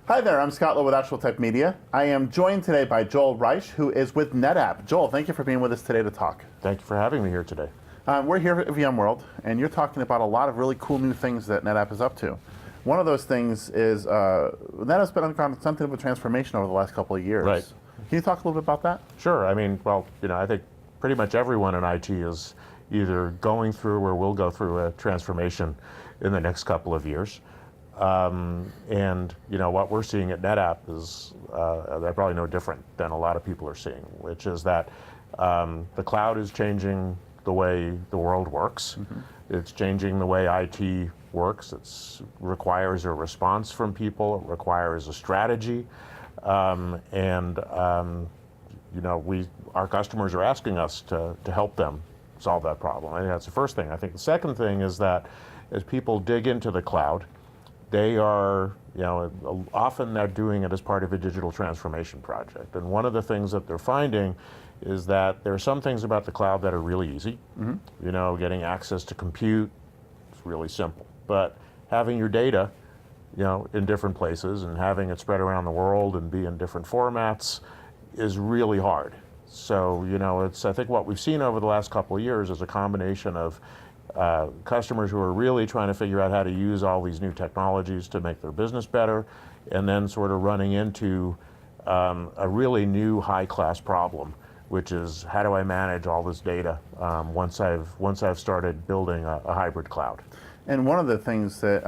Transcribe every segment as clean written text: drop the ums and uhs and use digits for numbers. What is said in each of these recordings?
Hi there, I'm Scott Lowe with ActualTech Media. I am joined today by Joel Reich, who is with NetApp. Joel, thank you for being with us today to talk. Thank you for having me here today. We're here at VMworld, and you're talking about a lot of really cool new things that NetApp is up to. One of those things is NetApp's been undergoing something of a transformation over the last couple of years. Right. Can you talk a little bit about that? Sure. I mean, well, I think pretty much everyone in IT is either going through or will go through a transformation in the next couple of years. And what we're seeing at NetApp is they're probably no different than a lot of people are seeing, which is that the cloud is changing the way the world works. Mm-hmm. It's changing the way IT works. It requires a response from people. It requires a strategy, our customers are asking us to help them solve that problem. I think that's the first thing. I think the second thing is that as people dig into the cloud, they are, often they're doing it as part of a digital transformation project. And one of the things that they're finding is that there are some things about the cloud that are really easy. Mm-hmm. Getting access to compute is really simple. But having your data, in different places and having it spread around the world and be in different formats is really hard. So, I think what we've seen over the last couple of years is a combination of customers who are really trying to figure out how to use all these new technologies to make their business better, and then sort of running into a really new high-class problem, which is how do I manage all this data once I've started building a hybrid cloud. And one of the things that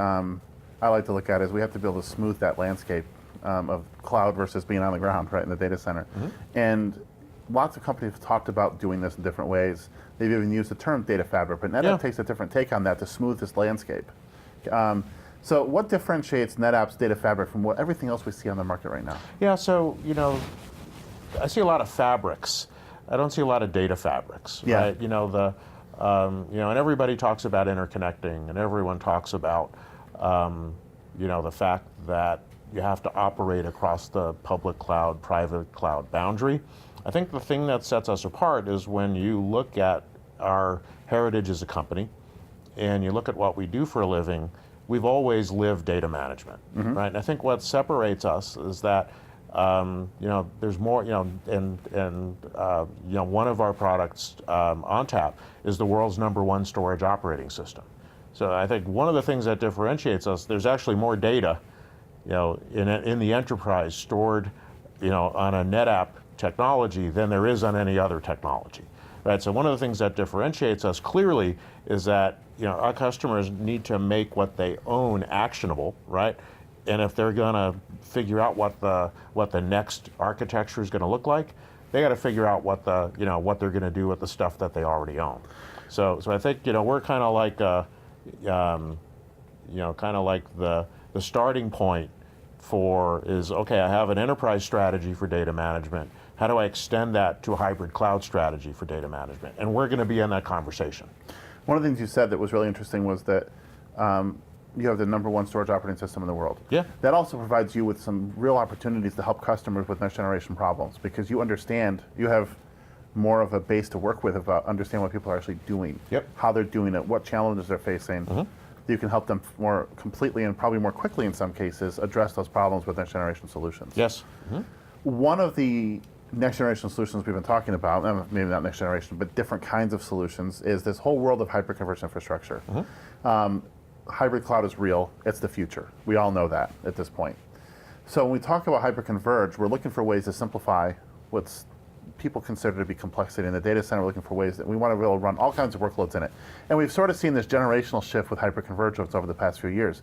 I like to look at is we have to be able to smooth that landscape of cloud versus being on the ground, right, in the data center. Mm-hmm. And lots of companies have talked about doing this in different ways. They've even used the term data fabric, but NetApp takes a different take on that to smooth this landscape. So what differentiates NetApp's data fabric from everything else we see on the market right now? Yeah, so, I see a lot of fabrics. I don't see a lot of data fabrics, right? And everybody talks about interconnecting, and everyone talks about, the fact that you have to operate across the public cloud, private cloud boundary. I think the thing that sets us apart is when you look at our heritage as a company and you look at what we do for a living, we've always lived data management, mm-hmm. right? And I think what separates us is that, there's more, one of our products, ONTAP, is the world's #1 storage operating system. So I think one of the things that differentiates us, there's actually more data, in the enterprise stored, on a NetApp technology than there is on any other technology, right? So one of the things that differentiates us clearly is that our customers need to make what they own actionable, right? And if they're going to figure out what the next architecture is going to look like, they got to figure out what they're going to do with the stuff that they already own. So I think we're kind of like the starting point is okay. I have an enterprise strategy for data management. How do I extend that to a hybrid cloud strategy for data management? And we're going to be in that conversation. One of the things you said that was really interesting was that you have the #1 storage operating system in the world. Yeah. That also provides you with some real opportunities to help customers with next generation problems, because you have more of a base to work with about understanding what people are actually doing, yep. how they're doing it, what challenges they're facing. Mm-hmm. You can help them more completely and probably more quickly in some cases address those problems with next generation solutions. Yes. Mm-hmm. One of the next generation solutions we've been talking about, maybe not next generation, but different kinds of solutions, is this whole world of hyperconverged infrastructure. Mm-hmm. Hybrid cloud is real. It's the future. We all know that at this point. So when we talk about hyperconverged, we're looking for ways to simplify what's people consider to be complexity in the data center. We're looking for ways that we want to be able to run all kinds of workloads in it. And we've sort of seen this generational shift with hyperconvergence over the past few years.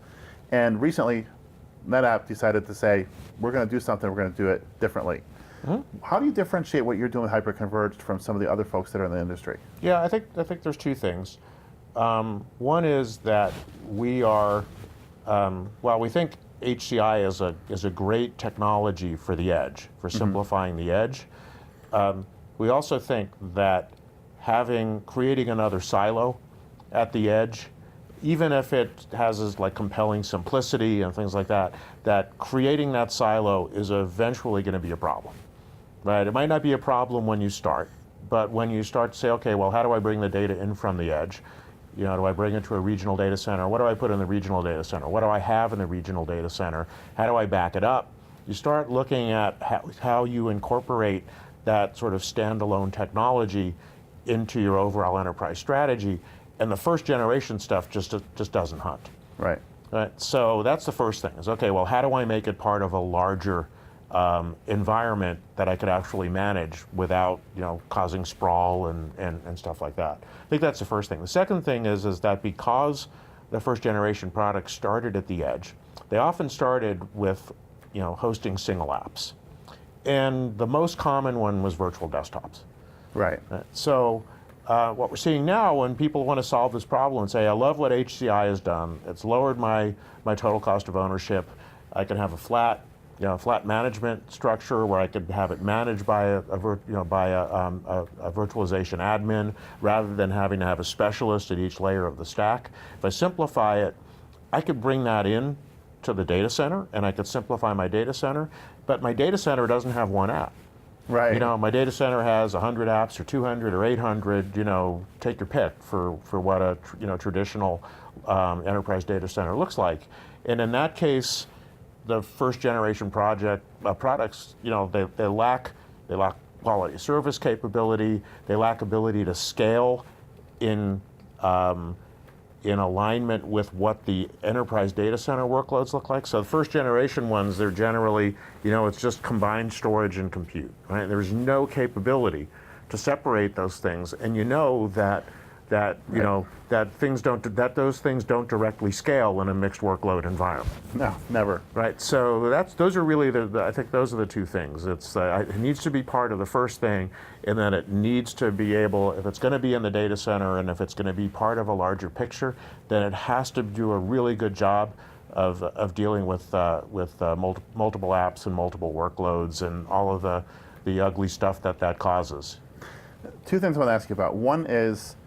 And recently, NetApp decided to say, we're going to do something, we're going to do it differently. Mm-hmm. How do you differentiate what you're doing with hyperconverged from some of the other folks that are in the industry? Yeah, I think there's two things. One is that we are, we think HCI is a great technology for the edge, for simplifying mm-hmm. the edge. We also think that creating another silo at the edge, even if it has this compelling simplicity and things like that, that creating that silo is eventually going to be a problem, right? It might not be a problem when you start, but when you start to say, okay, well, how do I bring the data in from the edge? You know, do I bring it to a regional data center? What do I put in the regional data center? What do I have in the regional data center? How do I back it up? You start looking at how you incorporate that sort of standalone technology into your overall enterprise strategy, and the first generation stuff just doesn't hunt. Right. Right. So that's the first thing is, okay, well, how do I make it part of a larger environment that I could actually manage without, you know, causing sprawl and stuff like that? I think that's the first thing. The second thing is that because the first generation products started at the edge, they often started with, you know, hosting single apps. And the most common one was virtual desktops. Right. So what we're seeing now when people want to solve this problem and say, I love what HCI has done. It's lowered my total cost of ownership. I can have a flat management structure where I could have it managed by a virtualization admin rather than having to have a specialist at each layer of the stack. If I simplify it, I could bring that in to the data center and I could simplify my data center, but my data center doesn't have one app. Right. You know, my data center has 100 apps or 200 or 800, you know, take your pick for what a traditional enterprise data center looks like. And in that case, the first generation products, you know, they lack quality service capability, they lack ability to scale in alignment with what the enterprise data center workloads look like. So the first generation ones, they're generally, you know, it's just combined storage and compute, right? There's no capability to separate those things, and you know that you know that those things don't directly scale in a mixed workload environment. No, never. Right. So those are really I think those are the two things. It needs to be part of the first thing, and then it needs to be able, if it's going to be in the data center and if it's going to be part of a larger picture, then it has to do a really good job of dealing with multiple apps and multiple workloads and all of the ugly stuff that causes. Two things I want to ask you about. One is,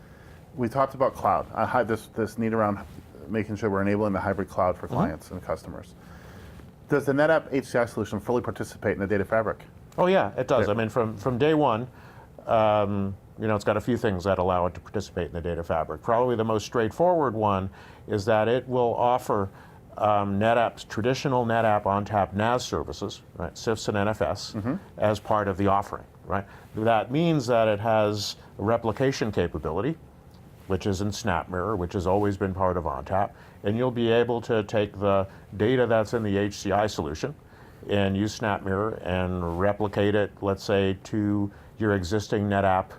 we talked about cloud. I had this need around making sure we're enabling the hybrid cloud for clients and customers. Does the NetApp HCI solution fully participate in the data fabric? Oh yeah, it does. I mean, from day one, you know, it's got a few things that allow it to participate in the data fabric. Probably the most straightforward one is that it will offer NetApp's traditional NetApp ONTAP NAS services, right, CIFS and NFS, as part of the offering, right? That means that it has a replication capability, which is in SnapMirror, which has always been part of ONTAP, and you'll be able to take the data that's in the HCI solution and use SnapMirror and replicate it, let's say, to your existing NetApp,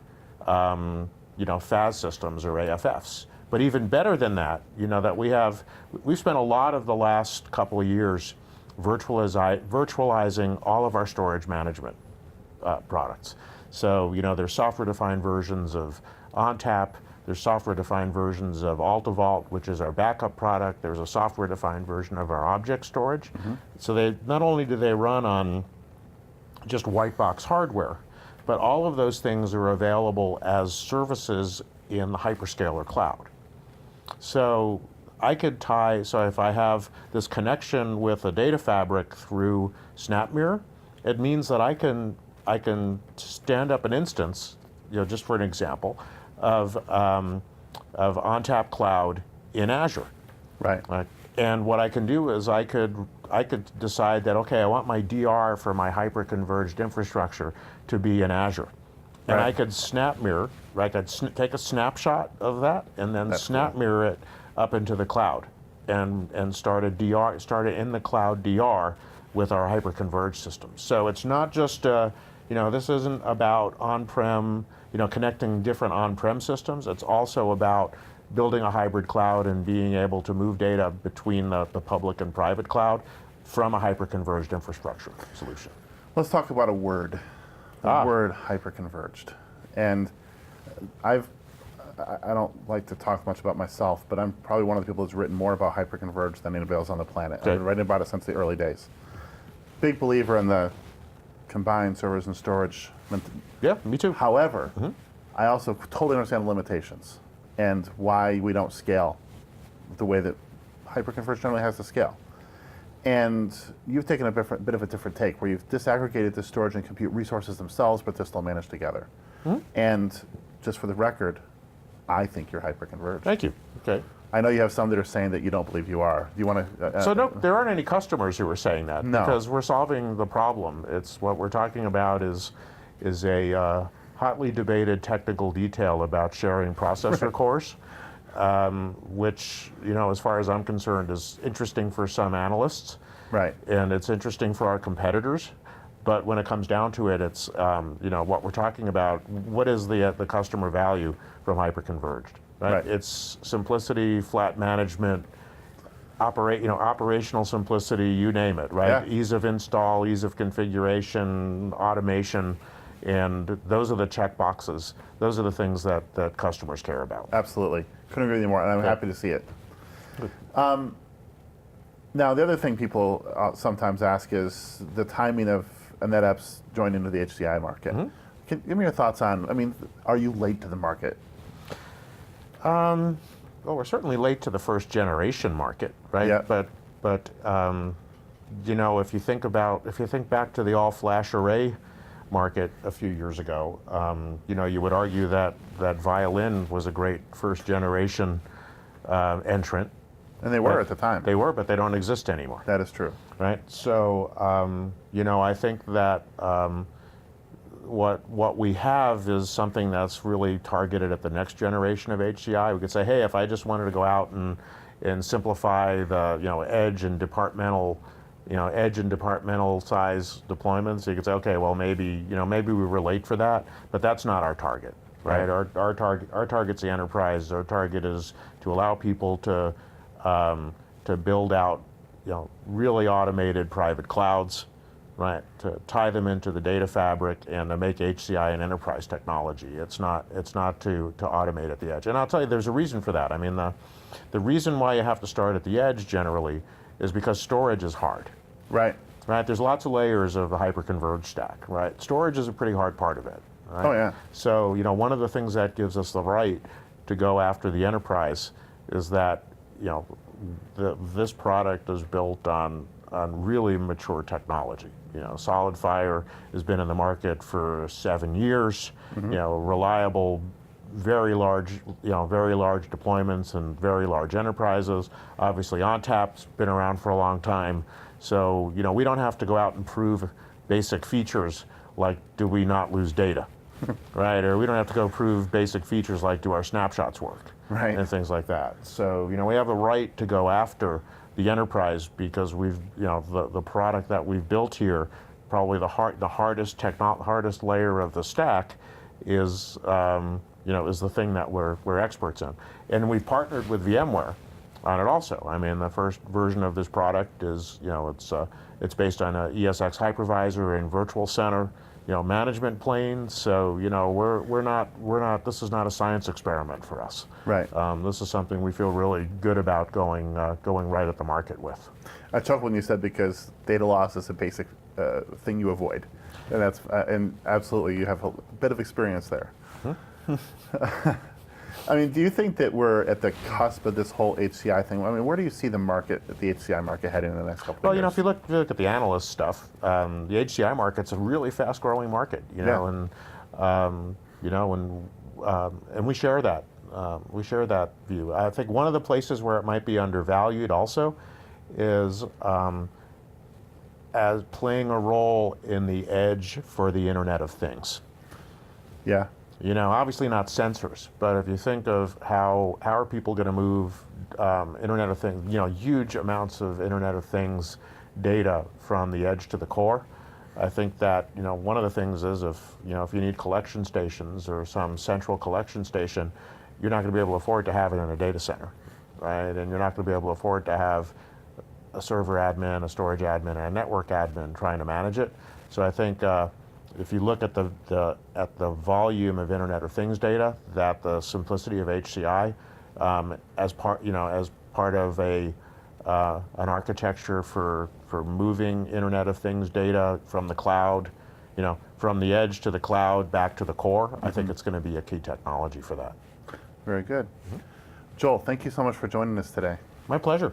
you know, FAS systems or AFFs. But even better than that, you know, that we've spent a lot of the last couple of years virtualizing all of our storage management products. So, you know, there's software-defined versions of ONTAP. There's software-defined versions of AltaVault, which is our backup product. There's a software-defined version of our object storage. So they not only do they run on just white box hardware, but all of those things are available as services in the hyperscaler cloud. So I could so if I have this connection with a data fabric through SnapMirror, it means that I can stand up an instance, you know, just for an example, of ONTAP Cloud in Azure. Right. And what I can do is I could decide that, okay, I want my DR for my hyper-converged infrastructure to be in Azure. And I could SnapMirror, right? I could take a snapshot of that and then SnapMirror it up into the cloud and start it in the cloud DR with our hyper-converged systems. So it's not just, you know, this isn't about on-prem, you know, connecting different on-prem systems. It's also about building a hybrid cloud and being able to move data between the public and private cloud from a hyper-converged infrastructure solution. Let's talk about a word. The word hyper-converged. And I don't like to talk much about myself, but I'm probably one of the people who's written more about hyper-converged than anybody else on the planet. I've been writing about it since the early days. Big believer in the combined servers and storage. Yeah, me too. However, I also totally understand the limitations and why we don't scale the way that hyper-converged generally has to scale. And you've taken a bit of a different take, where you've disaggregated the storage and compute resources themselves, but they're still managed together. And just for the record, I think you're hyperconverged. Thank you. Okay. I know you have some that are saying that you don't believe you are. Do you want to? So no, there aren't any customers who are saying that No. because we're solving the problem. It's what we're talking about is a hotly debated technical detail about sharing processor cores, which, you know, as far as I'm concerned, is interesting for some analysts, Right. and it's interesting for our competitors. But when it comes down to it, it's you know, what we're talking about. What is the customer value from hyperconverged? Right? It's simplicity, flat management, operational simplicity, you name it, right? Yeah. Ease of install, ease of configuration, automation, and those are the check boxes. Those are the things that customers care about. Absolutely. Couldn't agree with you more, and I'm happy to see it. Now, the other thing people sometimes ask is the timing of NetApp's joining into the HCI market. Give me your thoughts on, I mean, are you late to the market? Well, we're certainly late to the first generation market, right? Yeah. But you know, if you think back to the all-flash array market a few years ago, you know, you would argue that Violin was a great first generation entrant. And they were at the time. They were, but they don't exist anymore. That is true. Right. So you know, I think that what we have is something that's really targeted at the next generation of HCI. We could say, hey, if I just wanted to go out and simplify the, you know, edge and departmental size deployments, you could say, okay, well, maybe we were late for that, but that's not our target, right? Our target's the enterprise. Our target is to allow people to build out, you know, really automated private clouds, right? To tie them into the data fabric and to make HCI an enterprise technology. It's not to automate at the edge. And I'll tell you, there's a reason for that. I mean, the reason why you have to start at the edge generally is because storage is hard. Right. Right. There's lots of layers of the hyperconverged stack. Right. Storage is a pretty hard part of it. Right? Oh yeah. So, you know, one of the things that gives us the right to go after the enterprise is that, you know, this product is built on really mature technology. You know, SolidFire has been in the market for 7 years. You know, reliable, very large deployments and very large enterprises. Obviously, ONTAP's been around for a long time. So, you know, we don't have to go out and prove basic features like, do we not lose data, right? Or we don't have to go prove basic features like, do our snapshots work? Right. And things like that. So, you know, we have a right to go after the enterprise because we've, you know, the product that we've built here, probably the hardest layer of the stack is, you know, is the thing that we're experts in. And we've partnered with VMware on it also. I mean, the first version of this product is, you know, it's based on a ESX hypervisor and virtual center, you know, management plane. So, you know, we're not. This is not a science experiment for us. Right. This is something we feel really good about going right at the market with. I chuckled when you said because data loss is a basic thing you avoid, and that's and absolutely you have a bit of experience there. I mean, do you think that we're at the cusp of this whole HCI thing? I mean, where do you see the market, the HCI market, heading in the next couple of years? Well, you know, if you look at the analyst stuff, the HCI market's a really fast-growing market. You know, and you know, and we share that. We share that view. I think one of the places where it might be undervalued also is as playing a role in the edge for the Internet of Things. Yeah. You know, obviously not sensors, but if you think of how are people going to move Internet of Things, you know, huge amounts of Internet of Things data from the edge to the core. I think that, you know, one of the things is if you need collection stations or some central collection station, you're not going to be able to afford to have it in a data center, right? And you're not going to be able to afford to have a server admin, a storage admin, and a network admin trying to manage it. So I think if you look at the volume of Internet of Things data, that the simplicity of HCI as part of an architecture for moving Internet of Things data from the cloud, you know, from the edge to the cloud back to the core, I think it's going to be a key technology for that. Very good. Joel, thank you so much for joining us today. My pleasure.